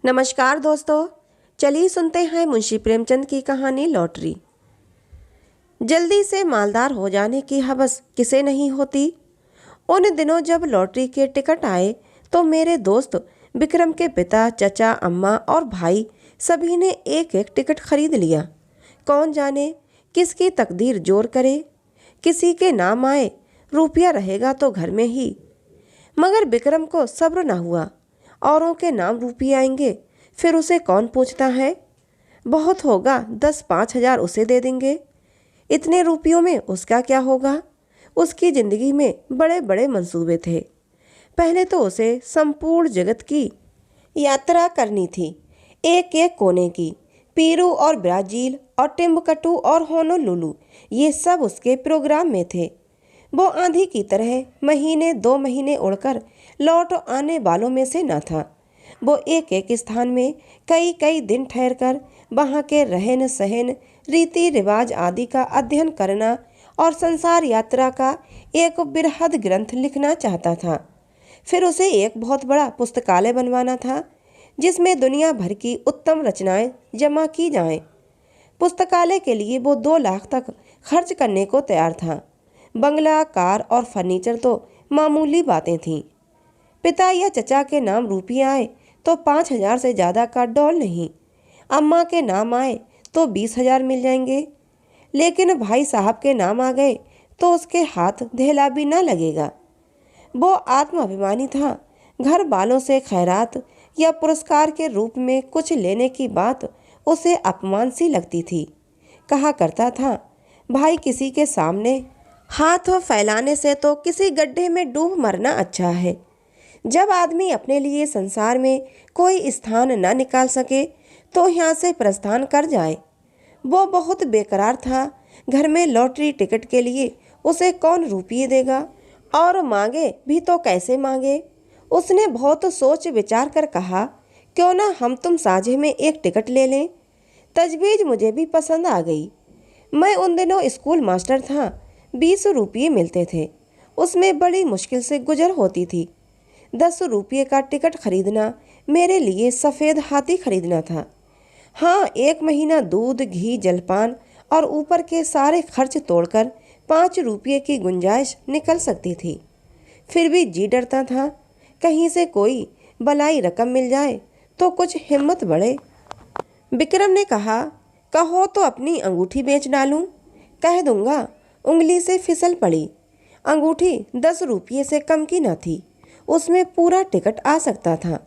नमस्कार दोस्तों, चलिए सुनते हैं मुंशी प्रेमचंद की कहानी लॉटरी। जल्दी से मालदार हो जाने की हवस किसे नहीं होती। उन दिनों जब लॉटरी के टिकट आए तो मेरे दोस्त विक्रम के पिता, चचा, अम्मा और भाई सभी ने एक एक टिकट खरीद लिया। कौन जाने किसकी तकदीर जोर करे, किसी के नाम आए रुपया रहेगा तो घर में ही। मगर विक्रम को सब्र न हुआ। औरों के नाम रुपये आएंगे फिर उसे कौन पूछता है। बहुत होगा 10-5 हज़ार उसे दे देंगे। इतने रुपयों में उसका क्या होगा। उसकी जिंदगी में बड़े बड़े मंसूबे थे। पहले तो उसे संपूर्ण जगत की यात्रा करनी थी, एक एक कोने की। पेरू और ब्राजील और टिम्बकटू और होनोलुलु, ये सब उसके प्रोग्राम में थे। वो आंधी की तरह महीने 2 महीने उड़कर लौट आने वालों में से न था। वो एक एक स्थान में कई कई दिन ठहरकर वहाँ के रहन सहन, रीति रिवाज आदि का अध्ययन करना और संसार यात्रा का एक बृहद ग्रंथ लिखना चाहता था। फिर उसे एक बहुत बड़ा पुस्तकालय बनवाना था जिसमें दुनिया भर की उत्तम रचनाएं जमा की जाएं। पुस्तकालय के लिए वो 2 लाख तक खर्च करने को तैयार था। बंगला, कार और फर्नीचर तो मामूली बातें थीं। पिता या चचा के नाम रुपये आए तो 5 हज़ार से ज़्यादा का डॉल नहीं। अम्मा के नाम आए तो 20 हज़ार मिल जाएंगे। लेकिन भाई साहब के नाम आ गए तो उसके हाथ धेला भी ना लगेगा। वो आत्माभिमानी था। घर वालों से खैरात या पुरस्कार के रूप में कुछ लेने की बात उसे अपमान सी लगती थी। कहा करता था, भाई किसी के सामने हाथ फैलाने से तो किसी गड्ढे में डूब मरना अच्छा है। जब आदमी अपने लिए संसार में कोई स्थान न निकाल सके तो यहाँ से प्रस्थान कर जाए। वो बहुत बेकरार था। घर में लॉटरी टिकट के लिए उसे कौन रुपये देगा, और मांगे भी तो कैसे मांगे। उसने बहुत सोच विचार कर कहा, क्यों ना हम तुम साझे में एक टिकट ले लें। तजवीज़ मुझे भी पसंद आ गई। मैं उन दिनों स्कूल मास्टर था। 20 रुपये मिलते थे, उसमें बड़ी मुश्किल से गुजर होती थी। 10 रुपये का टिकट खरीदना मेरे लिए सफ़ेद हाथी खरीदना था। हाँ, 1 महीना दूध, घी, जलपान और ऊपर के सारे खर्च तोड़कर 5 रुपये की गुंजाइश निकल सकती थी। फिर भी जी डरता था, कहीं से कोई बलाई रकम मिल जाए तो कुछ हिम्मत बढ़े। विक्रम ने कहा, कहो तो अपनी अंगूठी बेच डालूं। कह दूंगा। उंगली से फिसल पड़ी। अंगूठी 10 रुपये से कम की न थी। उसमें पूरा टिकट आ सकता था।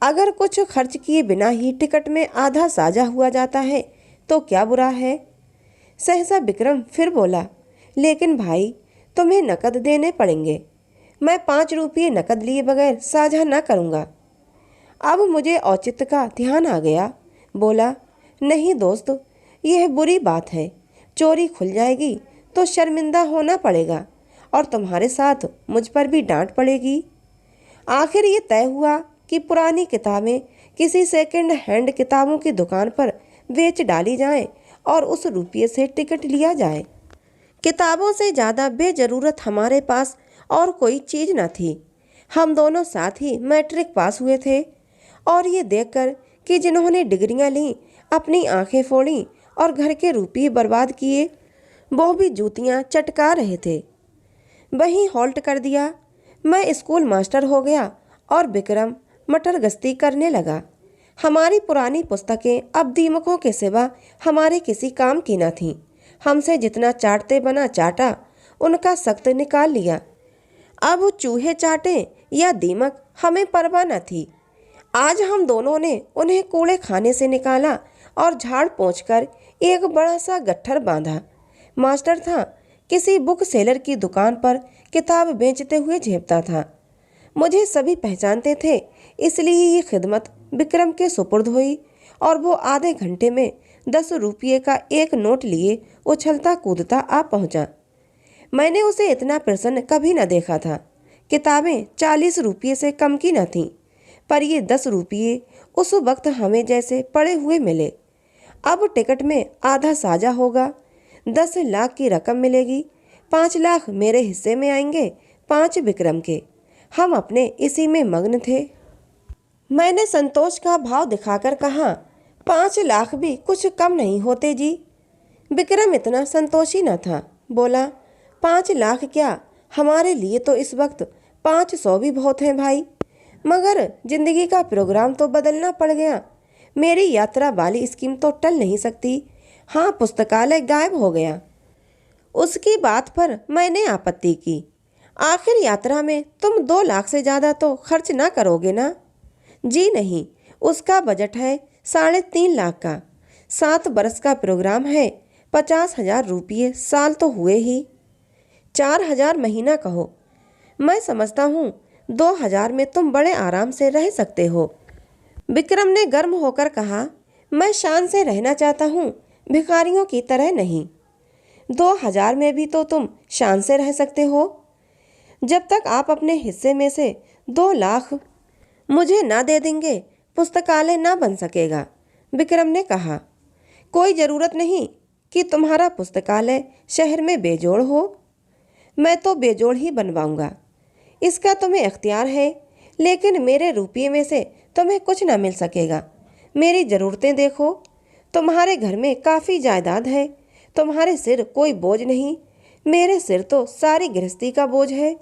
अगर कुछ खर्च किए बिना ही टिकट में आधा साझा हुआ जाता है तो क्या बुरा है। सहसा विक्रम फिर बोला, लेकिन भाई तुम्हें नकद देने पड़ेंगे। मैं 5 रुपये नकद लिए बगैर साझा न करूँगा। अब मुझे औचित्य का ध्यान आ गया। बोला, नहीं दोस्त, यह बुरी बात है। चोरी खुल जाएगी तो शर्मिंदा होना पड़ेगा और तुम्हारे साथ मुझ पर भी डांट पड़ेगी। आखिर ये तय हुआ कि पुरानी किताबें किसी सेकंड हैंड किताबों की दुकान पर बेच डाली जाएं और उस रुपये से टिकट लिया जाए। किताबों से ज़्यादा बेजरूरत हमारे पास और कोई चीज़ न थी। हम दोनों साथ ही मैट्रिक पास हुए थे और ये देखकर कि जिन्होंने डिग्रियां लीं अपनी आंखें फोड़ी और घर के रुपये बर्बाद किए, वो भी जूतियां चटका रहे थे। वहीं हॉल्ट कर दिया। मैं स्कूल मास्टर हो गया और विक्रम मटर गश्ती करने लगा। हमारी पुरानी पुस्तकें अब दीमकों के सिवा हमारे किसी काम की न थीं। हमसे जितना चाटते बना चाटा, उनका सख्त निकाल लिया। अब चूहे चाटे या दीमक हमें परवाह न थी। आज हम दोनों ने उन्हें कूड़े खाने से निकाला और झाड़ पोंछ कर एक बड़ा सा गट्ठर बांधा। मास्टर था, किसी बुक सेलर की दुकान पर किताब बेचते हुए झेपता था। मुझे सभी पहचानते थे, इसलिए ये खिदमत विक्रम के सुपुर्द हुई और वो आधे घंटे में 10 रुपये का एक नोट लिए उछलता कूदता आ पहुंचा। मैंने उसे इतना प्रसन्न कभी न देखा था। किताबें 40 रुपये से कम की न थीं, पर ये 10 रुपये उस वक्त हमें जैसे पड़े हुए मिले। अब टिकट में आधा साझा होगा, 10 लाख की रकम मिलेगी। 5 लाख मेरे हिस्से में आएंगे, 5 विक्रम के। हम अपने इसी में मग्न थे। मैंने संतोष का भाव दिखाकर कहा, 5 लाख भी कुछ कम नहीं होते जी। विक्रम इतना संतोषी न था। बोला, 5 लाख क्या, हमारे लिए तो इस वक्त 500 भी बहुत हैं भाई। मगर जिंदगी का प्रोग्राम तो बदलना पड़ गया। मेरी यात्रा वाली स्कीम तो टल नहीं सकती। हाँ, पुस्तकालय गायब हो गया। उसकी बात पर मैंने आपत्ति की। आखिर यात्रा में तुम 2 लाख से ज़्यादा तो खर्च ना करोगे ना? जी नहीं, उसका बजट है 3.5 लाख का। 7 बरस का प्रोग्राम है। 50,000 रुपये साल तो हुए ही। 4,000 महीना कहो। मैं समझता हूँ 2,000 में तुम बड़े आराम से रह सकते हो। विक्रम ने गर्म होकर कहा, मैं शान से रहना चाहता हूँ, भिखारियों की तरह नहीं। 2,000 में भी तो तुम शान से रह सकते हो। जब तक आप अपने हिस्से में से 2 लाख मुझे ना दे देंगे, पुस्तकालय ना बन सकेगा। विक्रम ने कहा, कोई ज़रूरत नहीं कि तुम्हारा पुस्तकालय शहर में बेजोड़ हो। मैं तो बेजोड़ ही बनवाऊंगा। इसका तुम्हें इख्तियार है, लेकिन मेरे रुपये में से तुम्हें कुछ ना मिल सकेगा। मेरी ज़रूरतें देखो। तुम्हारे घर में काफ़ी जायदाद है। तुम्हारे सिर कोई बोझ नहीं। मेरे सिर तो सारी गृहस्थी का बोझ है।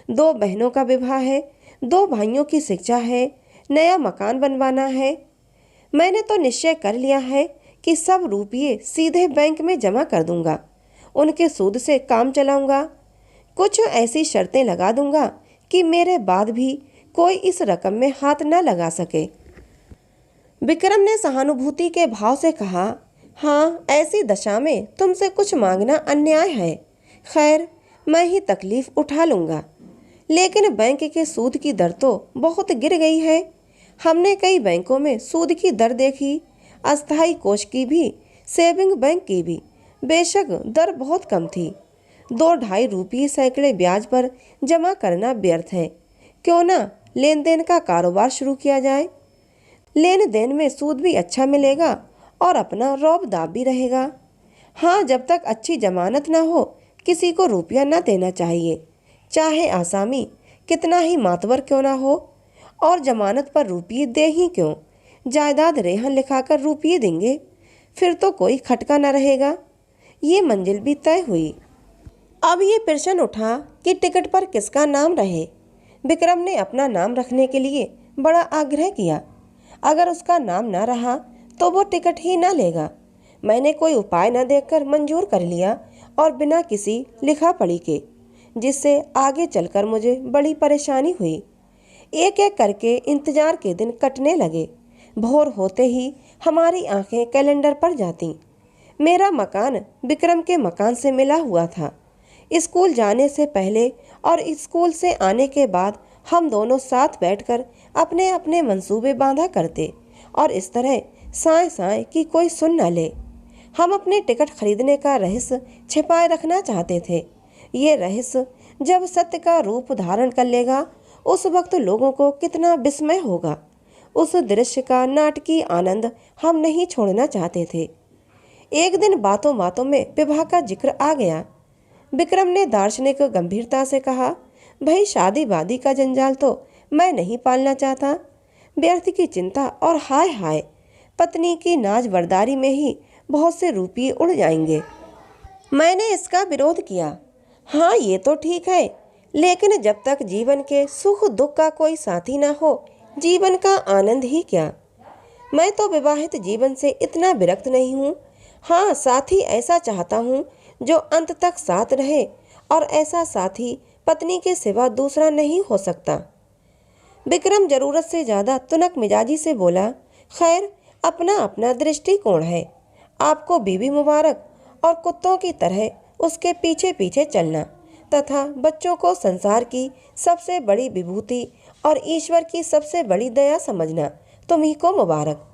2 बहनों का विवाह है, 2 भाइयों की शिक्षा है, नया मकान बनवाना है। मैंने तो निश्चय कर लिया है कि सब रुपये सीधे बैंक में जमा कर दूंगा। उनके सूद से काम चलाऊंगा। कुछ ऐसी शर्तें लगा दूंगा कि मेरे बाद भी कोई इस रकम में हाथ न लगा सके। विक्रम ने सहानुभूति के भाव से कहा, हाँ, ऐसी दशा में तुमसे कुछ मांगना अन्याय है। खैर, मैं ही तकलीफ उठा लूँगा। लेकिन बैंक के सूद की दर तो बहुत गिर गई है। हमने कई बैंकों में सूद की दर देखी, अस्थायी कोष की भी, सेविंग बैंक की भी। बेशक दर बहुत कम थी। 2-2.5 रुपये सैकड़े ब्याज पर जमा करना व्यर्थ है। क्यों ना लेन देन का कारोबार शुरू किया जाए। लेन देन में सूद भी अच्छा मिलेगा और अपना रौब दाब भी रहेगा। हाँ, जब तक अच्छी जमानत ना हो, किसी को रुपया ना देना चाहिए, चाहे आसामी कितना ही मातवर क्यों ना हो। और जमानत पर रुपये दे ही क्यों, जायदाद रेहन लिखाकर रुपये देंगे, फिर तो कोई खटका न रहेगा। ये मंजिल भी तय हुई। अब ये प्रश्न उठा कि टिकट पर किसका नाम रहे। विक्रम ने अपना नाम रखने के लिए बड़ा आग्रह किया। अगर उसका नाम ना रहा तो वो टिकट ही ना लेगा। मैंने कोई उपाय न देखकर मंजूर कर लिया और बिना किसी लिखा पढ़ी के, जिससे आगे चलकर मुझे बड़ी परेशानी हुई। एक एक करके इंतजार के दिन कटने लगे। भोर होते ही हमारी आंखें कैलेंडर पर जातीं। मेरा मकान विक्रम के मकान से मिला हुआ था। स्कूल जाने से पहले और स्कूल से आने के बाद हम दोनों साथ बैठकर अपने अपने मंसूबे बांधा करते और इस तरह साए साए कि कोई सुन न ले। हम अपने टिकट खरीदने का रहस्य छिपाए रखना चाहते थे। ये रहस्य जब सत्य का रूप धारण कर लेगा, उस वक्त लोगों को कितना विस्मय होगा। उस दृश्य का नाटकीय आनंद हम नहीं छोड़ना चाहते थे। एक दिन बातों बातों में विवाह का जिक्र आ गया। विक्रम ने दार्शनिक गंभीरता से कहा, भाई, शादी वादी का जंजाल तो मैं नहीं पालना चाहता। व्यर्थ की चिंता और हाय हाय, पत्नी की नाज बर्दारी में ही बहुत से रुपये उड़ जाएंगे। मैंने इसका विरोध किया। हाँ, ये तो ठीक है, लेकिन जब तक जीवन के सुख दुख का कोई साथी ना हो, जीवन का आनंद ही क्या। मैं तो विवाहित जीवन से इतना विरक्त नहीं हूँ। हाँ, साथी ऐसा चाहता हूँ जो अंत तक साथ रहे, और ऐसा साथी पत्नी के सिवा दूसरा नहीं हो सकता। विक्रम जरूरत से ज़्यादा तुनक मिजाजी से बोला, खैर, अपना अपना दृष्टिकोण है। आपको बीवी मुबारक, और कुत्तों की तरह उसके पीछे पीछे चलना तथा बच्चों को संसार की सबसे बड़ी विभूति और ईश्वर की सबसे बड़ी दया समझना तुम्ही को मुबारक।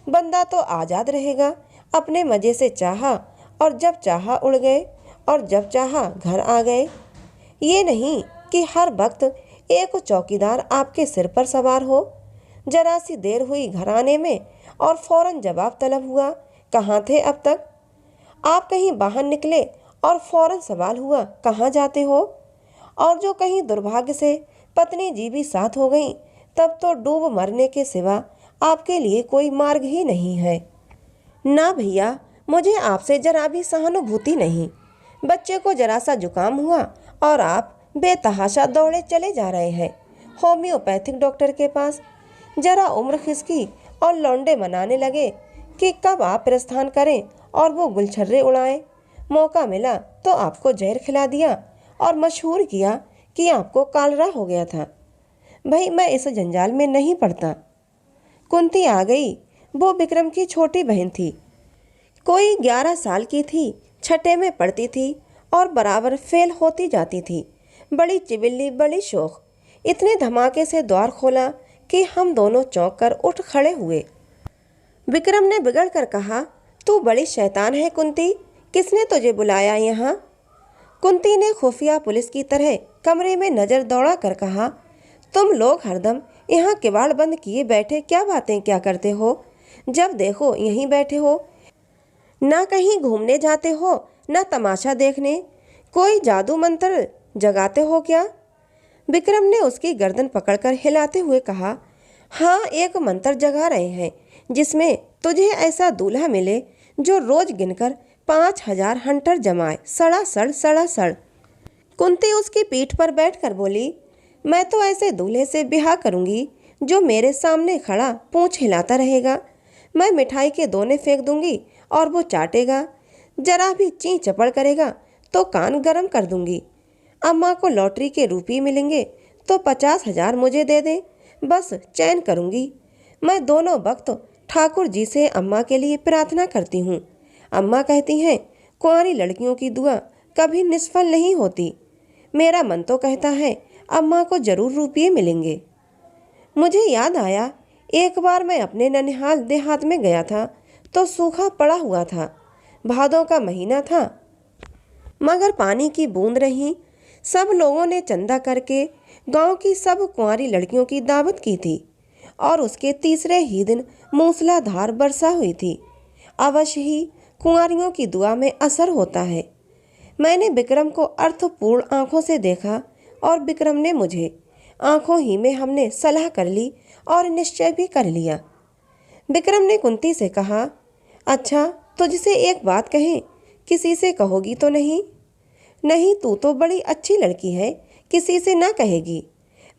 बंदा तो आज़ाद रहेगा, अपने मज़े से चाहा और जब चाहा उड़ गए और जब चाहा घर आ गए। ये नहीं कि हर वक्त एक चौकीदार आपके सिर पर सवार हो। जरा सी देर हुई घर आने में और फौरन जवाब तलब हुआ, कहाँ थे अब तक। आप कहीं बाहर निकले और फौरन सवाल हुआ, कहाँ जाते हो। और जो कहीं दुर्भाग्य से पत्नी जी भी साथ हो गई तब तो डूब मरने के सिवा आपके लिए कोई मार्ग ही नहीं है। ना भैया, मुझे आपसे जरा भी सहानुभूति नहीं। बच्चे को जरा सा जुकाम हुआ और आप बेतहाशा दौड़े चले जा रहे हैं होम्योपैथिक डॉक्टर के पास। जरा उम्र खिसकी और लौंडे मनाने लगे कि कब आप प्रस्थान करें और वो गुलछर्रे उड़ाएं। मौका मिला तो आपको जहर खिला दिया और मशहूर किया कि आपको कालरा हो गया था। भाई, मैं इस जंजाल में नहीं पड़ता। कुंती आ गई। वो विक्रम की छोटी बहन थी। कोई 11 साल की थी, छठे में पढ़ती थी और बराबर फेल होती जाती थी। बड़ी चिबिल्ली, बड़ी शौक। इतने धमाके से द्वार खोला कि हम दोनों चौंक कर उठ खड़े हुए। विक्रम ने बिगड़ कर कहा, तू बड़ी शैतान है कुंती, किसने तुझे बुलाया यहाँ? कुंती ने खुफिया पुलिस की तरह कमरे में नजर दौड़ा कर कहा, तुम लोग हरदम यहाँ किवाड़ बंद किए बैठे क्या बातें क्या करते हो? जब देखो यहीं बैठे हो, ना कहीं घूमने जाते हो, ना तमाशा देखने। कोई जादू मंत्र जगाते हो क्या? विक्रम ने उसकी गर्दन पकड़कर हिलाते हुए कहा, हाँ, एक मंत्र जगा रहे हैं जिसमें तुझे ऐसा दूल्हा मिले जो रोज गिनकर 5000 हंटर जमाए। सड़ा सड़। कुंती उसकी पीठ पर बैठकर बोली, मैं तो ऐसे दूल्हे से ब्याह करूंगी जो मेरे सामने खड़ा पूंछ हिलाता रहेगा। मैं मिठाई के दोने फेंक दूंगी और वो चाटेगा। जरा भी ची चपड़ करेगा तो कान गरम कर दूंगी। अम्मा को लॉटरी के रुपये मिलेंगे तो 50,000 मुझे दे दे, बस चैन करूंगी। मैं दोनों वक्त ठाकुर जी से अम्मा के लिए प्रार्थना करती हूँ। अम्मा कहती हैं, कुंवारी लड़कियों की दुआ कभी निष्फल नहीं होती। मेरा मन तो कहता है अम्मा को जरूर रुपये मिलेंगे। मुझे याद आया, एक बार मैं अपने ननिहाल देहात में गया था तो सूखा पड़ा हुआ था। भादों का महीना था मगर पानी की बूंद रही। सब लोगों ने चंदा करके गांव की सब कुंवारी लड़कियों की दावत की थी और उसके तीसरे ही दिन मूसलाधार वर्षा हुई थी। अवश्य ही कुंवारियों की दुआ में असर होता है। मैंने विक्रम को अर्थपूर्ण आंखों से देखा और विक्रम ने मुझे। आंखों ही में हमने सलाह कर ली और निश्चय भी कर लिया। विक्रम ने कुंती से कहा, अच्छा, तुझसे एक बात कहें, किसी से कहोगी तो नहीं? नहीं, तू तो बड़ी अच्छी लड़की है, किसी से ना कहेगी।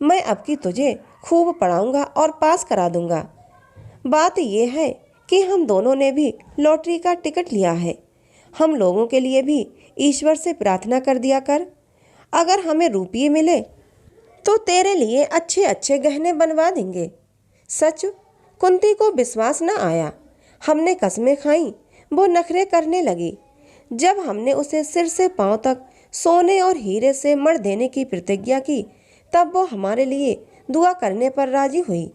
मैं अब की तुझे खूब पढ़ाऊंगा और पास करा दूंगा। बात यह है कि हम दोनों ने भी लॉटरी का टिकट लिया है। हम लोगों के लिए भी ईश्वर से प्रार्थना कर दिया कर। अगर हमें रुपये मिले तो तेरे लिए अच्छे अच्छे गहने बनवा देंगे। सच? कुंती को विश्वास न आया। हमने कसमें खाई, वो नखरे करने लगी। जब हमने उसे सिर से पांव तक सोने और हीरे से मढ़ देने की प्रतिज्ञा की, तब वो हमारे लिए दुआ करने पर राजी हुई।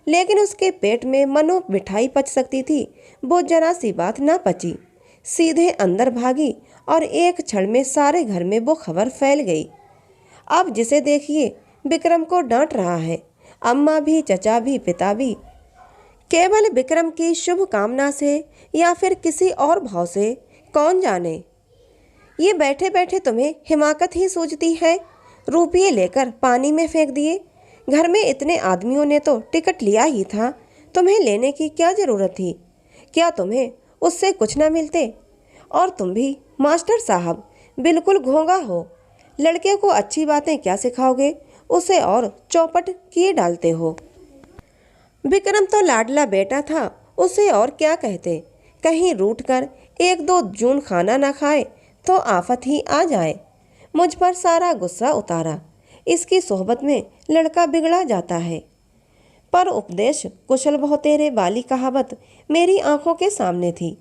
लेकिन उसके पेट में मनो मिठाई पच सकती थी, वो जरा सी बात ना पची। सीधे अंदर भागी और एक क्षण में सारे घर में वो खबर फैल गई। अब जिसे देखिए विक्रम को डांट रहा है, अम्मा भी, चचा भी, पिता भी। केवल विक्रम की शुभ कामना से या फिर किसी और भाव से, कौन जाने। ये बैठे बैठे तुम्हें हिमाकत ही सूझती है। रुपये लेकर पानी में फेंक दिए। घर में इतने आदमियों ने तो टिकट लिया ही था, तुम्हें लेने की क्या जरूरत थी? क्या तुम्हें उससे कुछ ना मिलते? और तुम भी मास्टर साहब बिल्कुल घोंगा हो। लड़के को अच्छी बातें क्या सिखाओगे, उसे और चौपट किए डालते हो। विक्रम तो लाडला बेटा था, उसे और क्या कहते। कहीं रूठ कर 1-2 जून खाना ना खाए तो आफत ही आ जाए। मुझ पर सारा गुस्सा उतारा। इसकी सोहबत में लड़का बिगड़ा जाता है। पर उपदेश कुशल बहुतेरे वाली कहावत मेरी आंखों के सामने थी।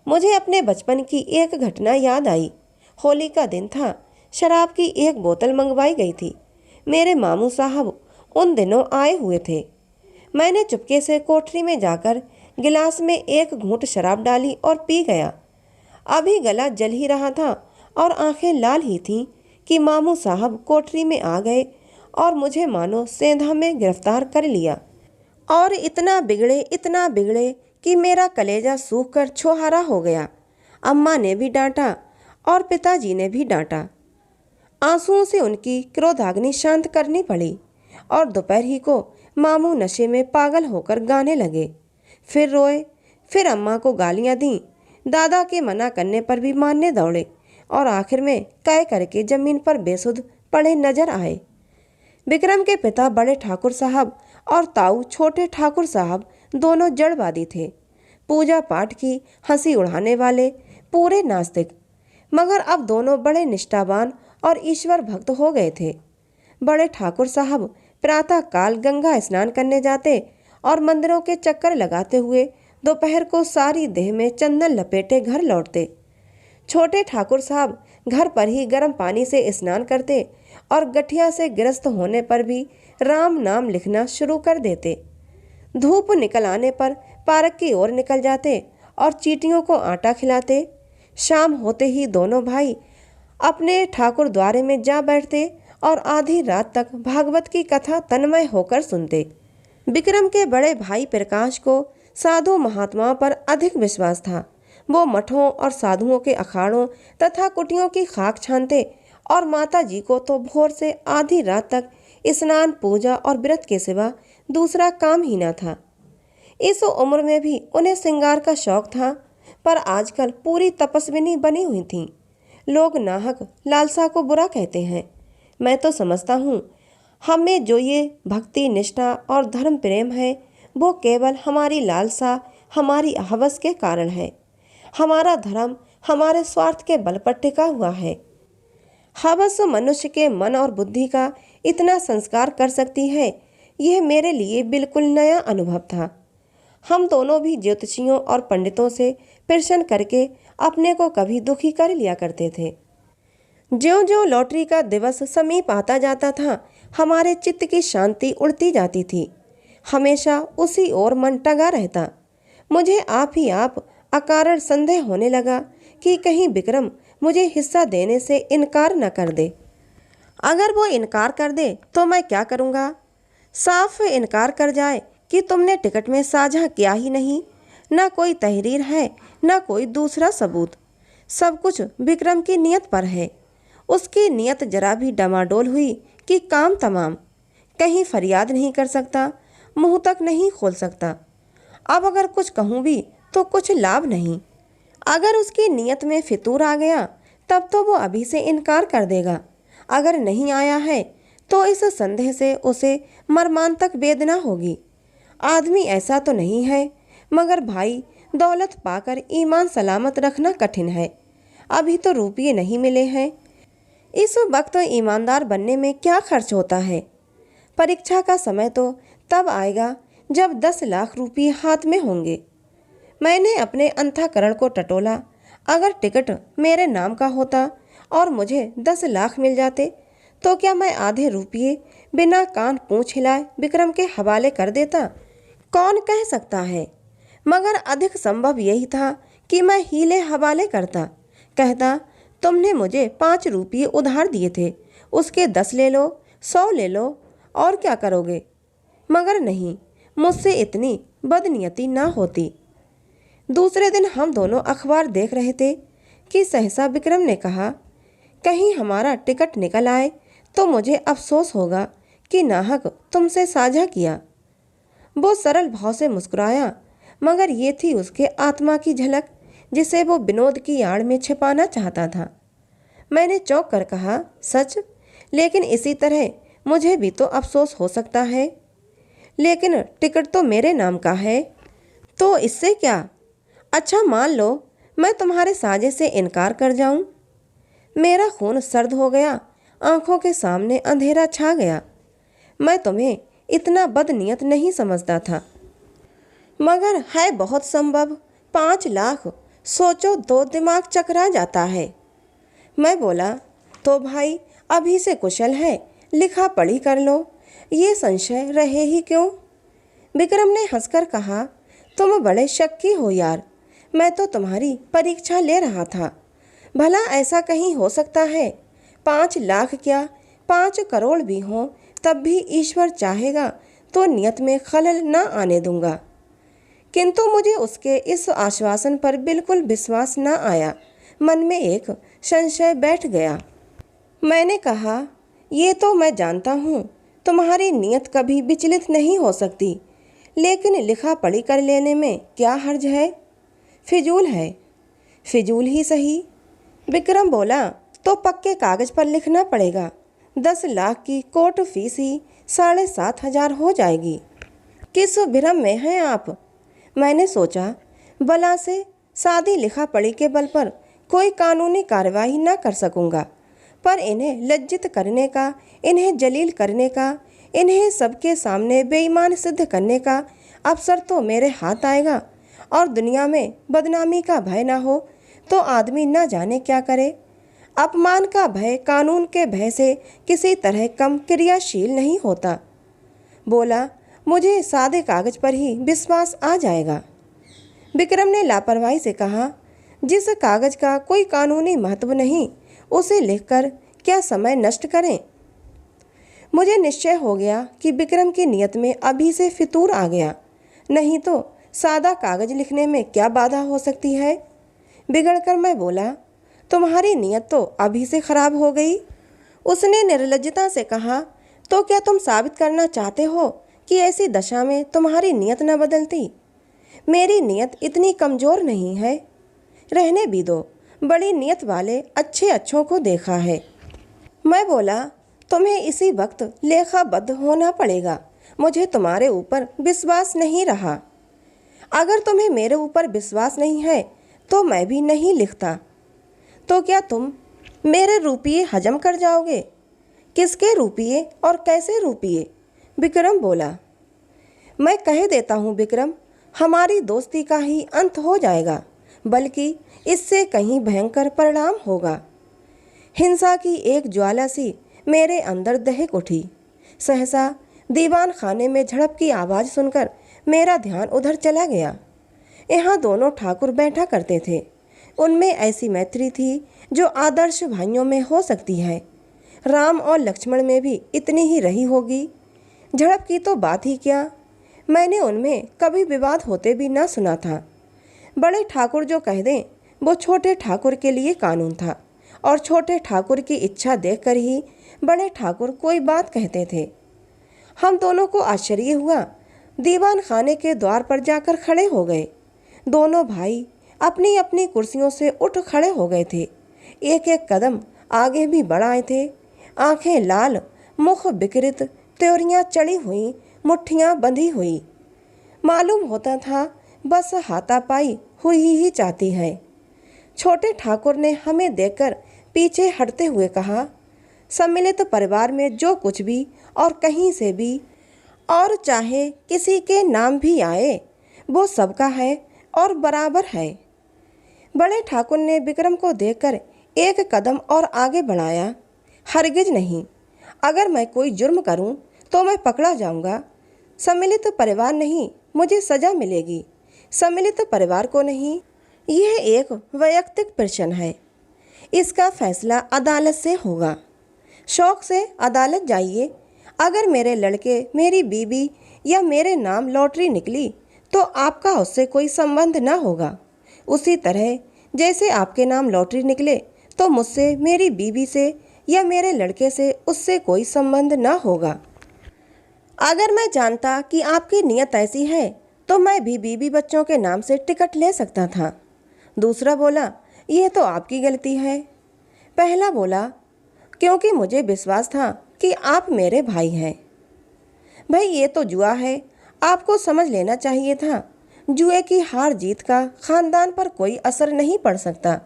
मुझे अपने बचपन की एक घटना याद आई। होली का दिन था। शराब की एक बोतल मंगवाई गई थी। मेरे मामू साहब उन दिनों आए हुए थे। मैंने चुपके से कोठरी में जाकर गिलास में एक घूंट शराब डाली और पी गया। अभी गला जल ही रहा था और आंखें लाल ही थीं कि मामू साहब कोठरी में आ गए और मुझे मानो सेंधा में गिरफ्तार कर लिया। और इतना बिगड़े कि मेरा कलेजा सूख कर छोहारा हो गया। अम्मा ने भी डांटा और पिताजी ने भी डांटा। आंसुओं से उनकी क्रोधाग्नि शांत करनी पड़ी और दोपहर ही को मामू नशे में पागल होकर गाने लगे, फिर रोए, फिर अम्मा को गालियां दी, दादा के मना करने पर भी मानने दौड़े और आखिर में कै करके जमीन पर बेसुध पड़े नजर आए। विक्रम के पिता बड़े ठाकुर साहब और ताऊ छोटे ठाकुर साहब दोनों जड़वादी थे, पूजा पाठ की हंसी उड़ाने वाले, पूरे नास्तिक। मगर अब दोनों बड़े निष्ठावान और ईश्वर भक्त हो गए थे। बड़े ठाकुर साहब प्रातः काल गंगा स्नान करने जाते और मंदिरों के चक्कर लगाते हुए दोपहर को सारी देह में चंदन लपेटे घर लौटते। छोटे ठाकुर साहब घर पर ही गर्म पानी से स्नान करते और गठिया से ग्रस्त होने पर भी राम नाम लिखना शुरू कर देते। धूप निकल आने पर पार्क की ओर निकल जाते और चींटियों को आटा खिलाते। शाम होते ही दोनों भाई अपने ठाकुर द्वारे में जा बैठते और आधी रात तक भागवत की कथा तन्मय होकर सुनते। विक्रम के बड़े भाई प्रकाश को साधु महात्माओं पर अधिक विश्वास था। वो मठों और साधुओं के अखाड़ों तथा कुटियों की खाक छानते और माता जी को तो भोर से आधी रात तक स्नान, पूजा और व्रत के सिवा दूसरा काम ही न था। इस उम्र में भी उन्हें श्रृंगार का शौक था, पर आजकल पूरी तपस्विनी बनी हुई थीं। लोग नाहक लालसा को बुरा कहते हैं। मैं तो समझता हूँ हमें जो ये भक्ति, निष्ठा और धर्म प्रेम है वो केवल हमारी लालसा, हमारी हवस के कारण है। हमारा धर्म हमारे स्वार्थ के बल पर टिका हुआ है। हवस मनुष्य के मन और बुद्धि का इतना संस्कार कर सकती है, यह मेरे लिए बिल्कुल नया अनुभव था। हम दोनों भी ज्योतिषियों और पंडितों से प्रश्न करके अपने को कभी दुखी कर लिया करते थे। ज्यों-ज्यों लॉटरी का दिवस समीप आता जाता था, हमारे चित्त की शांति उड़ती जाती थी। हमेशा उसी ओर मन टगा रहता। मुझे आप ही आप अकारण संदेह होने लगा कि कहीं विक्रम मुझे हिस्सा देने से इनकार न कर दे। अगर वो इनकार कर दे तो मैं क्या करूँगा? साफ इनकार कर जाए कि तुमने टिकट में साझा किया ही नहीं, न कोई तहरीर है न कोई दूसरा सबूत। सब कुछ विक्रम की नियत पर है। उसकी नियत जरा भी डमाडोल हुई कि काम तमाम। कहीं फरियाद नहीं कर सकता, मुंह तक नहीं खोल सकता। अब अगर कुछ कहूँ भी तो कुछ लाभ नहीं। अगर उसकी नियत में फितूर आ गया तब तो वो अभी से इनकार कर देगा। अगर नहीं आया है तो इस संदेह से उसे मर्मांतक वेदना होगी। आदमी ऐसा तो नहीं है, मगर भाई दौलत पाकर ईमान सलामत रखना कठिन है। अभी तो रुपये नहीं मिले हैं। इस वक्त ईमानदार बनने में क्या खर्च होता है? परीक्षा का समय तो तब आएगा जब 10 लाख रुपये हाथ में होंगे। मैंने अपने अंतःकरण को टटोला। अगर टिकट मेरे नाम का होता और मुझे 10 लाख मिल जाते तो क्या मैं आधे रुपये बिना कान पूंछ हिलाए विक्रम के हवाले कर देता? कौन कह सकता है, मगर अधिक संभव यही था कि मैं हीले हवाले करता। कहता तुमने मुझे 5 रुपये उधार दिए थे, उसके 10 ले लो, 100 ले लो, और क्या करोगे? मगर नहीं, मुझसे इतनी बदनीयती ना होती। दूसरे दिन हम दोनों अखबार देख रहे थे कि सहसा विक्रम ने कहा, कहीं हमारा टिकट निकल आए तो मुझे अफसोस होगा कि नाहक तुमसे साझा किया। वो सरल भाव से मुस्कुराया, मगर ये थी उसके आत्मा की झलक जिसे वो विनोद की आड़ में छिपाना चाहता था। मैंने चौंक कर कहा, सच? लेकिन इसी तरह मुझे भी तो अफसोस हो सकता है। लेकिन टिकट तो मेरे नाम का है, तो इससे क्या? अच्छा मान लो मैं तुम्हारे साजे से इनकार कर जाऊं। मेरा खून सर्द हो गया, आंखों के सामने अंधेरा छा गया। मैं तुम्हें इतना बदनीयत नहीं समझता था, मगर है बहुत संभव। 5 लाख, सोचो तो दिमाग चकरा जाता है। मैं बोला, तो भाई अभी से कुशल है, लिखा पढ़ी कर लो, ये संशय रहे ही क्यों? विक्रम ने हंसकर कहा, तुम बड़े शक्की हो यार। मैं तो तुम्हारी परीक्षा ले रहा था। भला ऐसा कहीं हो सकता है? 5 लाख क्या 5 करोड़ भी हो तब भी ईश्वर चाहेगा तो नियत में खलल न आने दूंगा। किंतु मुझे उसके इस आश्वासन पर बिल्कुल विश्वास न आया। मन में एक संशय बैठ गया। मैंने कहा, ये तो मैं जानता हूँ तुम्हारी नीयत कभी विचलित नहीं हो सकती, लेकिन लिखा पढ़ी कर लेने में क्या हर्ज है? फिजूल है। फिजूल ही सही। विक्रम बोला, तो पक्के कागज पर लिखना पड़ेगा। 10 लाख की कोर्ट फीस ही 7,500 हो जाएगी। किस भ्रम में हैं आप? मैंने सोचा बला से सादी लिखा पढ़ी के बल पर कोई कानूनी कार्रवाई न कर सकूंगा, पर इन्हें लज्जित करने का, इन्हें जलील करने का, इन्हें सबके सामने बेईमान सिद्ध करने का अवसर तो मेरे हाथ आएगा, और दुनिया में बदनामी का भय न हो तो आदमी न जाने क्या करे। अपमान का भय कानून के भय से किसी तरह कम क्रियाशील नहीं होता। बोला, मुझे सादे कागज पर ही विश्वास आ जाएगा। विक्रम ने लापरवाही से कहा, जिस कागज का कोई कानूनी महत्व नहीं, उसे लिखकर क्या समय नष्ट करें? मुझे निश्चय हो गया कि विक्रम की नीयत में अभी से फितूर आ गया, नहीं तो सादा कागज लिखने में क्या बाधा हो सकती है। बिगड़कर मैं बोला, तुम्हारी नीयत तो अभी से खराब हो गई। उसने निर्लज्जता से कहा, तो क्या तुम साबित करना चाहते हो कि ऐसी दशा में तुम्हारी नीयत न बदलती? मेरी नीयत इतनी कमज़ोर नहीं है। रहने भी दो, बड़ी नीयत वाले अच्छे अच्छों को देखा है। मैं बोला, तुम्हें इसी वक्त लेखाबद्ध होना पड़ेगा। मुझे तुम्हारे ऊपर विश्वास नहीं रहा। अगर तुम्हें मेरे ऊपर विश्वास नहीं है तो मैं भी नहीं लिखता। तो क्या तुम मेरे रुपये हजम कर जाओगे? किसके रुपये और कैसे रुपये? विक्रम बोला। मैं कह देता हूँ विक्रम, हमारी दोस्ती का ही अंत हो जाएगा, बल्कि इससे कहीं भयंकर परिणाम होगा। हिंसा की एक ज्वाला सी मेरे अंदर दहक उठी। सहसा दीवान खाने में झड़प की आवाज़ सुनकर मेरा ध्यान उधर चला गया। यहाँ दोनों ठाकुर बैठा करते थे। उनमें ऐसी मैत्री थी जो आदर्श भाइयों में हो सकती है। राम और लक्ष्मण में भी इतनी ही रही होगी। झड़प की तो बात ही क्या, मैंने उनमें कभी विवाद होते भी न सुना था। बड़े ठाकुर जो कह दें वो छोटे ठाकुर के लिए कानून था, और छोटे ठाकुर की इच्छा देखकर ही बड़े ठाकुर कोई बात कहते थे। हम दोनों को आश्चर्य हुआ। दीवान खाने के द्वार पर जाकर खड़े हो गए। दोनों भाई अपनी अपनी कुर्सियों से उठ खड़े हो गए थे। एक एक कदम आगे भी बढ़ आए थे। आंखें लाल, मुख विकृत, त्योरियां चढ़ी हुई, मुट्ठियां बंधी हुई। मालूम होता था बस हाथापाई हुई ही चाहती है। छोटे ठाकुर ने हमें देखकर पीछे हटते हुए कहा, सम्मिलित परिवार में जो कुछ भी और कहीं से भी और चाहे किसी के नाम भी आए, वो सबका है और बराबर है। बड़े ठाकुर ने विक्रम को देखकर एक कदम और आगे बढ़ाया। हरगिज नहीं, अगर मैं कोई जुर्म करूं तो मैं पकड़ा जाऊंगा। सम्मिलित परिवार नहीं, मुझे सजा मिलेगी। सम्मिलित परिवार को नहीं, यह एक वैयक्तिक प्रश्न है। इसका फैसला अदालत से होगा। शौक से अदालत जाइए। अगर मेरे लड़के, मेरी बीवी या मेरे नाम लॉटरी निकली तो आपका उससे कोई संबंध न होगा। उसी तरह जैसे आपके नाम लॉटरी निकले तो मुझसे, मेरी बीवी से या मेरे लड़के से उससे कोई संबंध न होगा। अगर मैं जानता कि आपकी नीयत ऐसी है तो मैं भी बीवी बच्चों के नाम से टिकट ले सकता था। दूसरा बोला, यह तो आपकी गलती है। पहला बोला, क्योंकि मुझे विश्वास था कि आप मेरे भाई हैं। भाई ये तो जुआ है, आपको समझ लेना चाहिए था। जुए की हार जीत का खानदान पर कोई असर नहीं पड़ सकता।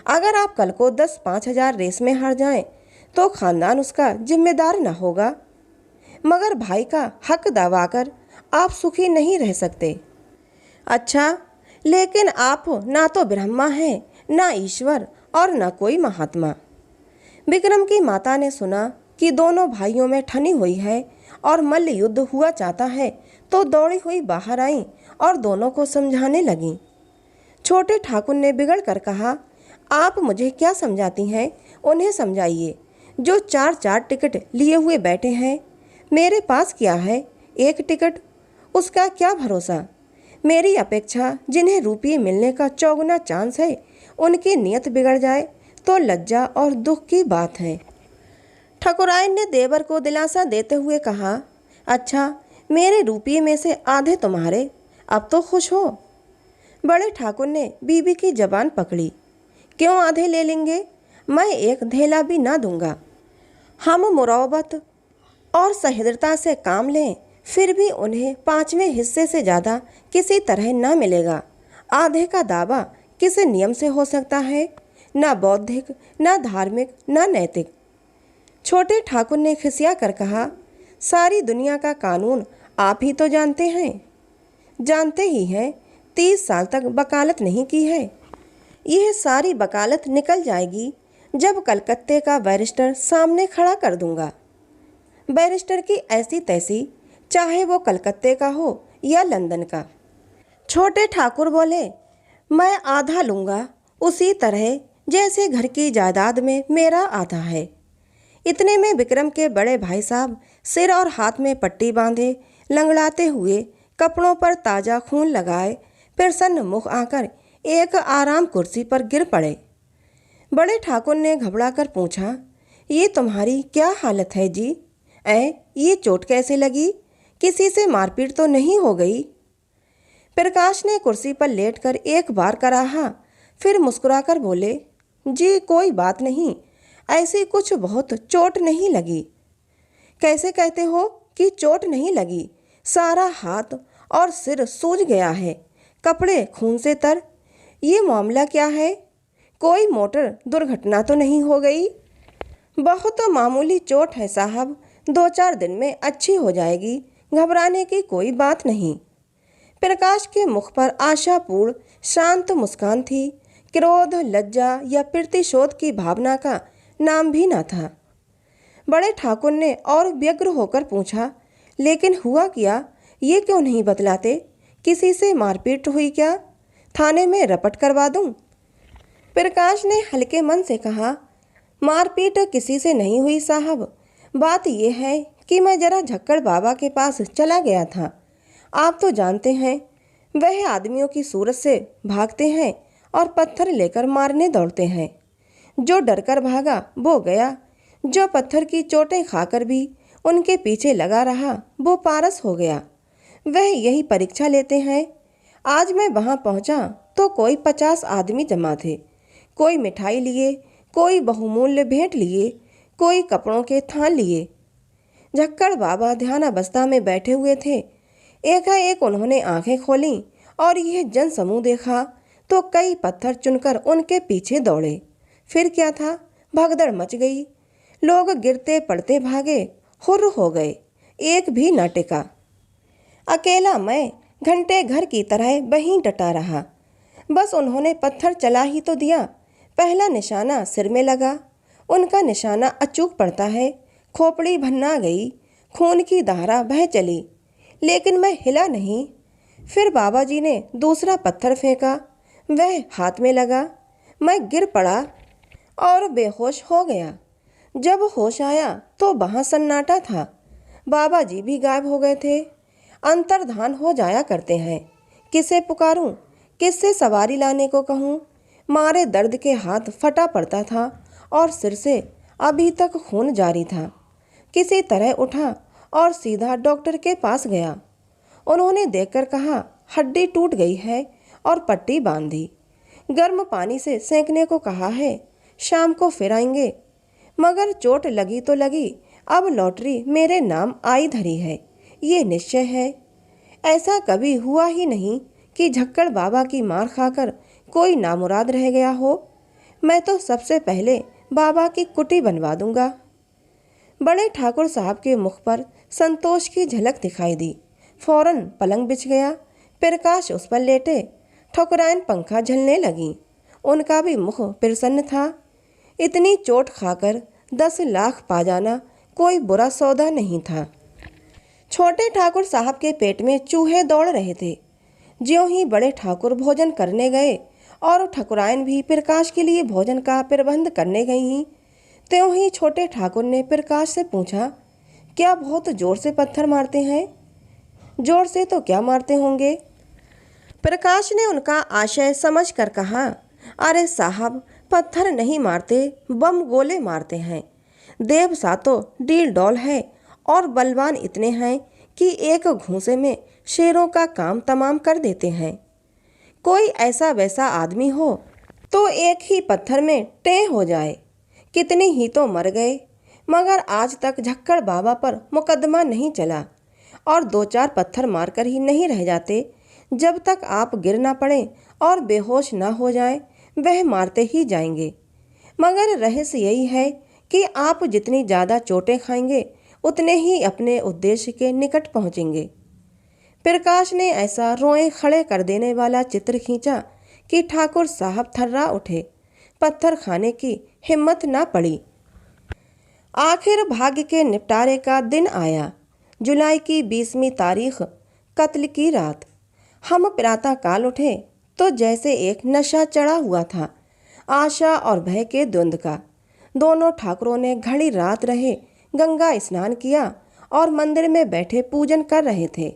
अगर आप कल को 10-5 हजार रेस में हार जाएं तो खानदान उसका जिम्मेदार न होगा, मगर भाई का हक दबाकर आप सुखी नहीं रह सकते। अच्छा, लेकिन आप ना तो ब्रह्मा हैं, ना ईश्वर और ना कोई महात्मा। विक्रम की माता ने सुना कि दोनों भाइयों में ठनी हुई है और मल्ल युद्ध हुआ चाहता है तो दौड़ी हुई बाहर आई और दोनों को समझाने लगी। छोटे ठाकुर ने बिगड़ कर कहा, आप मुझे क्या समझाती हैं, उन्हें समझाइए। जो 4-4 टिकट लिए हुए बैठे हैं, मेरे पास क्या है, एक टिकट, उसका क्या भरोसा। मेरी अपेक्षा जिन्हें रुपये मिलने का चौगुना चांस है, उनकी नीयत बिगड़ जाए तो लज्जा और दुख की बात है। ठकुराइन ने देवर को दिलासा देते हुए कहा, अच्छा, मेरे रुपये में से आधे तुम्हारे, अब तो खुश हो। बड़े ठाकुर ने बीबी की जबान पकड़ी, क्यों आधे ले लेंगे, मैं एक धेला भी ना दूंगा। हम मुरौबत और सह्रदता से काम लें, फिर भी उन्हें 5वें हिस्से से ज़्यादा किसी तरह न मिलेगा। आधे का दावा किस नियम से हो सकता है, न बौद्धिक, न धार्मिक, न नैतिक। छोटे ठाकुर ने खिसिया कर कहा, सारी दुनिया का कानून आप ही तो जानते हैं। जानते ही हैं, 30 साल तक वकालत नहीं की है। यह सारी वकालत निकल जाएगी जब कलकत्ते का बैरिस्टर सामने खड़ा कर दूंगा। बैरिस्टर की ऐसी तैसी, चाहे वो कलकत्ते का हो या लंदन का। छोटे ठाकुर बोले, मैं आधा लूँगा, उसी तरह जैसे घर की जायदाद में मेरा आधा है। इतने में विक्रम के बड़े भाई साहब सिर और हाथ में पट्टी बांधे, लंगड़ाते हुए, कपड़ों पर ताज़ा खून लगाए, प्रसन्न मुख आकर एक आराम कुर्सी पर गिर पड़े। बड़े ठाकुर ने घबरा कर पूछा, ये तुम्हारी क्या हालत है जी? ये चोट कैसे लगी? किसी से मारपीट तो नहीं हो गई? प्रकाश ने कुर्सी पर लेटकर एक बार कराहा, फिर मुस्कुराकर बोले, जी कोई बात नहीं, ऐसी कुछ बहुत चोट नहीं लगी। कैसे कहते हो कि चोट नहीं लगी? सारा हाथ और सिर सूज गया है, कपड़े खून से तर। ये मामला क्या है? कोई मोटर दुर्घटना तो नहीं हो गई? बहुत मामूली चोट है साहब, 2-4 दिन में अच्छी हो जाएगी, घबराने की कोई बात नहीं। प्रकाश के मुख पर आशापूर्ण शांत मुस्कान थी। क्रोध, लज्जा या प्रतिशोध की भावना का नाम भी न था। बड़े ठाकुर ने और व्यग्र होकर पूछा, लेकिन हुआ क्या, ये क्यों नहीं बतलाते? किसी से मारपीट हुई क्या? थाने में रपट करवा दूं? प्रकाश ने हल्के मन से कहा, मारपीट किसी से नहीं हुई साहब। बात यह है कि मैं जरा झक्कड़ बाबा के पास चला गया था। आप तो जानते हैं, वह आदमियों की सूरत से भागते हैं और पत्थर लेकर मारने दौड़ते हैं। जो डरकर भागा वो गया, जो पत्थर की चोटें खाकर भी उनके पीछे लगा रहा वो पारस हो गया। वह यही परीक्षा लेते हैं। आज मैं वहाँ पहुँचा तो कोई 50 आदमी जमा थे। कोई मिठाई लिए, कोई बहुमूल्य भेंट लिए, कोई कपड़ों के थान लिए। झक्कड़ बाबा ध्यानावस्था में बैठे हुए थे। एकाएक उन्होंने आंखें खोलीं और यह जनसमूह देखा तो कई पत्थर चुनकर उनके पीछे दौड़े। फिर क्या था, भगदड़ मच गई। लोग गिरते पड़ते भागे, हुर्र हो गए, एक भी न टिका। अकेला मैं घंटे घर की तरह वहीं डटा रहा। बस उन्होंने पत्थर चला ही तो दिया। पहला निशाना सिर में लगा। उनका निशाना अचूक पड़ता है। खोपड़ी भन्ना गई, खून की धारा बह चली, लेकिन मैं हिला नहीं। फिर बाबा जी ने दूसरा पत्थर फेंका, वह हाथ में लगा। मैं गिर पड़ा और बेहोश हो गया। जब होश आया तो वहाँ सन्नाटा था। बाबा जी भी गायब हो गए थे। अंतर्धान हो जाया करते हैं। किसे पुकारूं, किससे सवारी लाने को कहूँ? मारे दर्द के हाथ फटा पड़ता था और सिर से अभी तक खून जारी था। किसी तरह उठा और सीधा डॉक्टर के पास गया। उन्होंने देखकर कहा, हड्डी टूट गई है और पट्टी बांध दी। गर्म पानी से सेंकने को कहा है, शाम को फिर आएंगे। मगर चोट लगी तो लगी, अब लॉटरी मेरे नाम आई धरी है, ये निश्चय है। ऐसा कभी हुआ ही नहीं कि झक्कड़ बाबा की मार खाकर कोई नामुराद रह गया हो। मैं तो सबसे पहले बाबा की कुटी बनवा दूंगा। बड़े ठाकुर साहब के मुख पर संतोष की झलक दिखाई दी। फौरन पलंग बिछ गया। प्रकाश उस पर लेटे। ठकुराइन पंखा झलने लगी। उनका भी मुख प्रसन्न था। इतनी चोट खाकर 10 लाख पा जाना कोई बुरा सौदा नहीं था। छोटे ठाकुर साहब के पेट में चूहे दौड़ रहे थे। ज्यों ही बड़े ठाकुर भोजन करने गए और ठकुराइन भी प्रकाश के लिए भोजन का प्रबंध करने गई, त्यों ही छोटे ठाकुर ने प्रकाश से पूछा, क्या बहुत जोर से पत्थर मारते हैं? जोर से तो क्या मारते होंगे? प्रकाश ने उनका आशय समझकर कहा, अरे साहब, पत्थर नहीं मारते, बम गोले मारते हैं। देव सा तो डील डॉल है और बलवान इतने हैं कि एक घूंसे में शेरों का काम तमाम कर देते हैं। कोई ऐसा वैसा आदमी हो तो एक ही पत्थर में टें हो जाए। कितने ही तो मर गए, मगर आज तक झक्कड़ बाबा पर मुकदमा नहीं चला और दो चार पत्थर मारकर ही नहीं रह जाते। जब तक आप गिर ना पड़े और बेहोश ना हो जाए वह मारते ही जाएंगे। मगर रहस्य यही है कि आप जितनी ज़्यादा चोटें खाएंगे उतने ही अपने उद्देश्य के निकट पहुंचेंगे। प्रकाश ने ऐसा रोए खड़े कर देने वाला चित्र खींचा कि ठाकुर साहब थर्रा उठे। पत्थर खाने की हिम्मत ना पड़ी। आखिर भाग्य के निपटारे का दिन आया। जुलाई की 20वीं तारीख, कत्ल की रात। हम प्रातः काल उठे तो जैसे एक नशा चढ़ा हुआ था, आशा और भय के द्वंद्व का। दोनों ठाकुरों ने घड़ी रात रहे गंगा स्नान किया और मंदिर में बैठे पूजन कर रहे थे।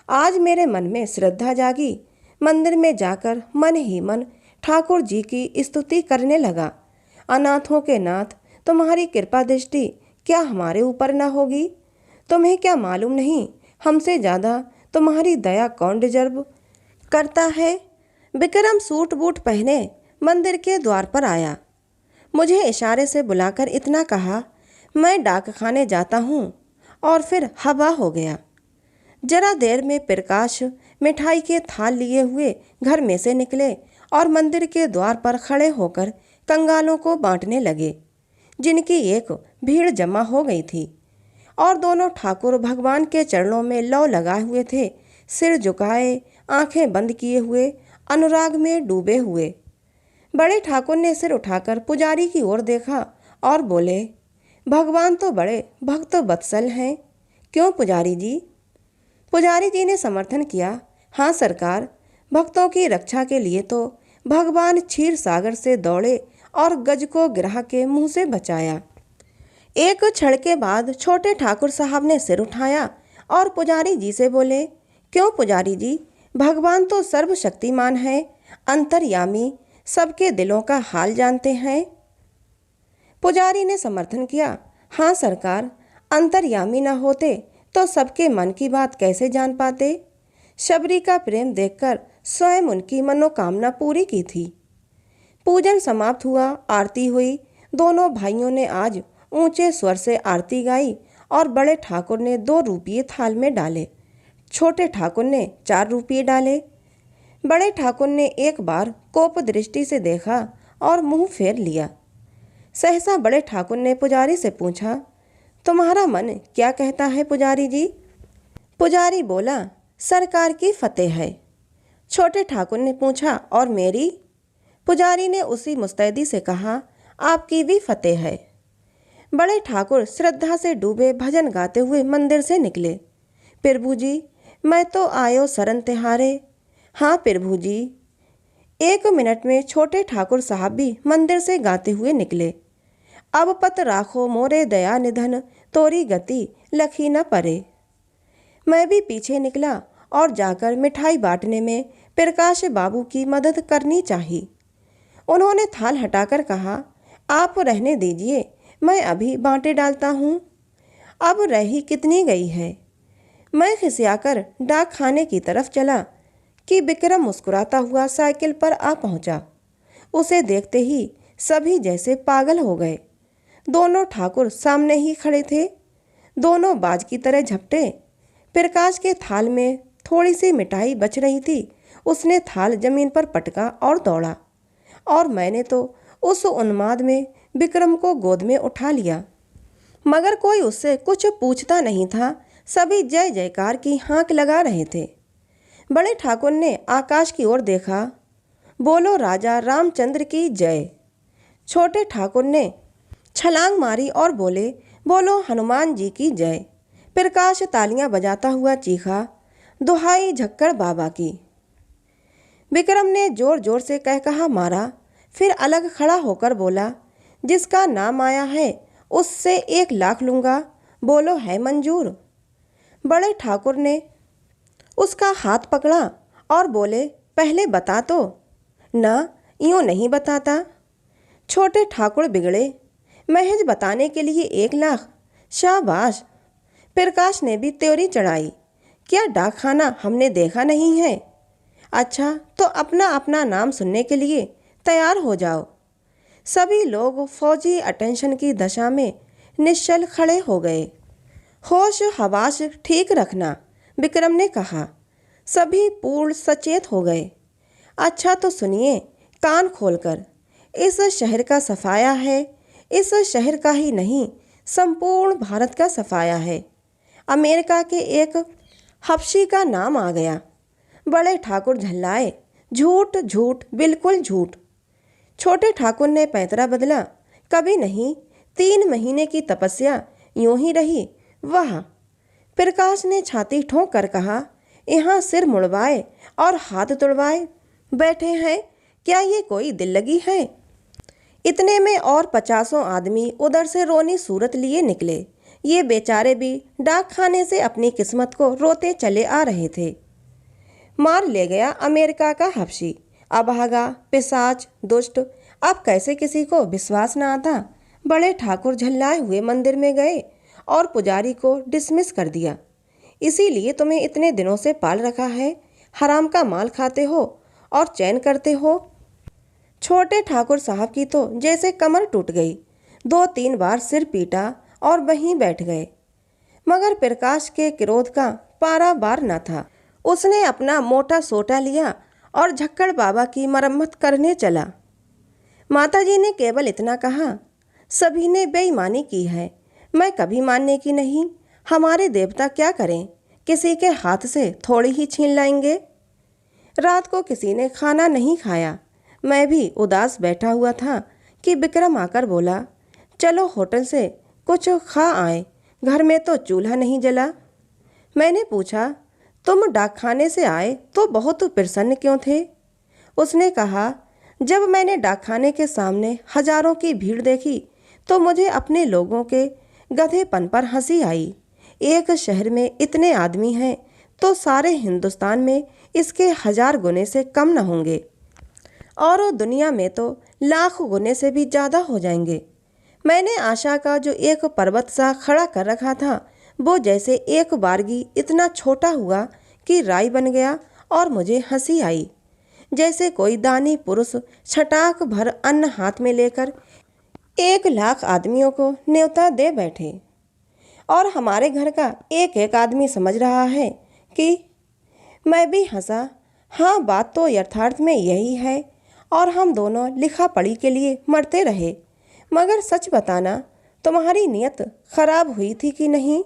आज मेरे मन में श्रद्धा जागी। मंदिर में जाकर मन ही मन ठाकुर जी की स्तुति करने लगा। अनाथों के नाथ, तुम्हारी कृपा दृष्टि क्या हमारे ऊपर न होगी? तुम्हें क्या मालूम नहीं हमसे ज़्यादा तुम्हारी दया कौन डिजर्व करता है? विक्रम सूट बूट पहने मंदिर के द्वार पर आया। मुझे इशारे से बुलाकर इतना कहा, मैं डाक खाने जाता हूँ, और फिर हवा हो गया। जरा देर में प्रकाश मिठाई के थाल लिए हुए घर में से निकले और मंदिर के द्वार पर खड़े होकर कंगालों को बांटने लगे, जिनकी एक भीड़ जमा हो गई थी। और दोनों ठाकुर भगवान के चरणों में लौ लगाए हुए थे, सिर झुकाए, आंखें बंद किए हुए, अनुराग में डूबे हुए। बड़े ठाकुर ने सिर उठाकर पुजारी की ओर देखा और बोले, भगवान तो बड़े भक्त वत्सल हैं, क्यों पुजारी जी? पुजारी जी ने समर्थन किया, हाँ सरकार, भक्तों की रक्षा के लिए तो भगवान क्षीर सागर से दौड़े और गज को गिरह के मुंह से बचाया। एक क्षण के बाद छोटे ठाकुर साहब ने सिर उठाया और पुजारी जी से बोले, क्यों पुजारी जी, भगवान तो सर्वशक्तिमान है, अंतर्यामी, सबके दिलों का हाल जानते हैं। पुजारी ने समर्थन किया, हाँ सरकार, अंतर्यामी न होते तो सबके मन की बात कैसे जान पाते? शबरी का प्रेम देखकर स्वयं उनकी मनोकामना पूरी की थी। पूजन समाप्त हुआ, आरती हुई। दोनों भाइयों ने आज ऊंचे स्वर से आरती गाई और बड़े ठाकुर ने 2 रुपये थाल में डाले, छोटे ठाकुर ने 4 रुपये डाले। बड़े ठाकुर ने एक बार कोप दृष्टि से देखा और मुंह फेर लिया। सहसा बड़े ठाकुर ने पुजारी से पूछा, तुम्हारा मन क्या कहता है पुजारी जी? पुजारी बोला, सरकार की फतेह है। छोटे ठाकुर ने पूछा, और मेरी? पुजारी ने उसी मुस्तैदी से कहा, आपकी भी फतेह है। बड़े ठाकुर श्रद्धा से डूबे भजन गाते हुए मंदिर से निकले। प्रभु जी, मैं तो आयो शरण तिहारे। हाँ प्रभु जी। 1 मिनट में छोटे ठाकुर साहब भी मंदिर से गाते हुए निकले। अब पत राखो मोरे दया निधन, तोरी गति लखी न परे। मैं भी पीछे निकला और जाकर मिठाई बांटने में प्रकाश बाबू की मदद करनी चाहिए। उन्होंने थाल हटाकर कहा, आप रहने दीजिए, मैं अभी बांटे डालता हूँ। अब रही कितनी गई है? मैं खिसियाकर डाक खाने की तरफ चला कि विक्रम मुस्कुराता हुआ साइकिल पर आ पहुँचा। उसे देखते ही सभी जैसे पागल हो गए। दोनों ठाकुर सामने ही खड़े थे। दोनों बाज की तरह झपटे। प्रकाश के थाल में थोड़ी सी मिठाई बच रही थी। उसने थाल जमीन पर पटका और दौड़ा, और मैंने तो उस उन्माद में विक्रम को गोद में उठा लिया। मगर कोई उससे कुछ पूछता नहीं था। सभी जय जयकार की हाँक लगा रहे थे। बड़े ठाकुर ने आकाश की ओर देखा, बोलो राजा रामचंद्र की जय। छोटे ठाकुर ने छलांग मारी और बोले, बोलो हनुमान जी की जय। प्रकाश तालियां बजाता हुआ चीखा, दुहाई झक्कड़ बाबा की। विक्रम ने जोर जोर से कह कहा मारा, फिर अलग खड़ा होकर बोला, जिसका नाम आया है उससे 1 लाख लूँगा, बोलो है मंजूर। बड़े ठाकुर ने उसका हाथ पकड़ा और बोले, पहले बता तो। ना, यूँ नहीं बताता। छोटे ठाकुर बिगड़े। महज बताने के लिए 1 लाख? शाबाश। प्रकाश ने भी त्योरी चढ़ाई। क्या डाकखाना हमने देखा नहीं है? अच्छा तो अपना अपना नाम सुनने के लिए तैयार हो जाओ। सभी लोग फौजी अटेंशन की दशा में निश्चल खड़े हो गए। होश हवास ठीक रखना, विक्रम ने कहा। सभी पूर्ण सचेत हो गए। अच्छा तो सुनिए कान खोलकर, इस शहर का सफाया है। इस शहर का ही नहीं, संपूर्ण भारत का सफाया है। अमेरिका के एक हफ्सी का नाम आ गया। बड़े ठाकुर झल्लाए। झूठ झूठ बिल्कुल झूठ। छोटे ठाकुर ने पैंतरा बदला। कभी नहीं, 3 महीने की तपस्या यूं ही रही। वाह। प्रकाश ने छाती ठोंक कर कहा, यहाँ सिर मुड़वाए और हाथ तुड़वाए बैठे हैं। क्या ये कोई दिल लगी है? इतने में और 50 आदमी उधर से रोनी सूरत लिए निकले। ये बेचारे भी डाकखाने से अपनी किस्मत को रोते चले आ रहे थे। मार ले गया अमेरिका का हफ्सी, अभागा, पिशाच, दुष्ट। अब कैसे किसी को विश्वास न आता। बड़े ठाकुर झल्लाए हुए मंदिर में गए और पुजारी को डिसमिस कर दिया। इसीलिए तुम्हें इतने दिनों से पाल रखा है। हराम का माल खाते हो और चैन करते हो। छोटे ठाकुर साहब की तो जैसे कमर टूट गई। 2-3 बार सिर पीटा और वहीं बैठ गए। मगर प्रकाश के क्रोध का पारावार न था। उसने अपना मोटा सोटा लिया और झक्कड़ बाबा की मरम्मत करने चला। माताजी ने केवल इतना कहा, सभी ने बेईमानी की है, मैं कभी मानने की नहीं। हमारे देवता क्या करें, किसी के हाथ से थोड़ी ही छीन लाएंगे। रात को किसी ने खाना नहीं खाया। मैं भी उदास बैठा हुआ था कि विक्रम आकर बोला, चलो होटल से कुछ खा आए, घर में तो चूल्हा नहीं जला। मैंने पूछा, तुम डाकखाने से आए तो बहुत प्रसन्न क्यों थे? उसने कहा, जब मैंने डाकखाने के सामने हजारों की भीड़ देखी तो मुझे अपने लोगों के गधेपन पर हंसी आई। एक शहर में इतने आदमी हैं तो सारे हिंदुस्तान में इसके 1000 गुने से कम न होंगे, और दुनिया में तो लाख गुने से भी ज़्यादा हो जाएंगे। मैंने आशा का जो एक पर्वत सा खड़ा कर रखा था, वो जैसे एक बारगी इतना छोटा हुआ कि राई बन गया और मुझे हंसी आई। जैसे कोई दानी पुरुष छटाक भर अन्न हाथ में लेकर 1 लाख आदमियों को न्योता दे बैठे, और हमारे घर का एक एक आदमी समझ रहा है कि। मैं भी हंसा। हाँ, बात तो यथार्थ में यही है, और हम दोनों लिखा पढ़ी के लिए मरते रहे। मगर सच बताना, तुम्हारी नीयत खराब हुई थी कि नहीं?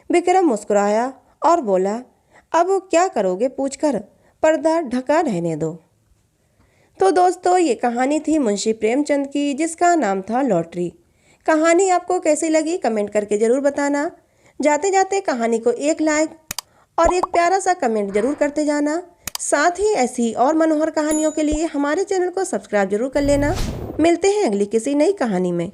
विक्रम मुस्कुराया और बोला, अब क्या करोगे पूछकर पर्दा ढका रहने दो। तो दोस्तों, ये कहानी थी मुंशी प्रेमचंद की, जिसका नाम था लॉटरी। कहानी आपको कैसी लगी कमेंट करके ज़रूर बताना। जाते जाते कहानी को 1 लाइक और एक प्यारा सा कमेंट जरूर करते जाना। साथ ही ऐसी और मनोहर कहानियों के लिए हमारे चैनल को सब्सक्राइब जरूर कर लेना। मिलते हैं अगली किसी नई कहानी में।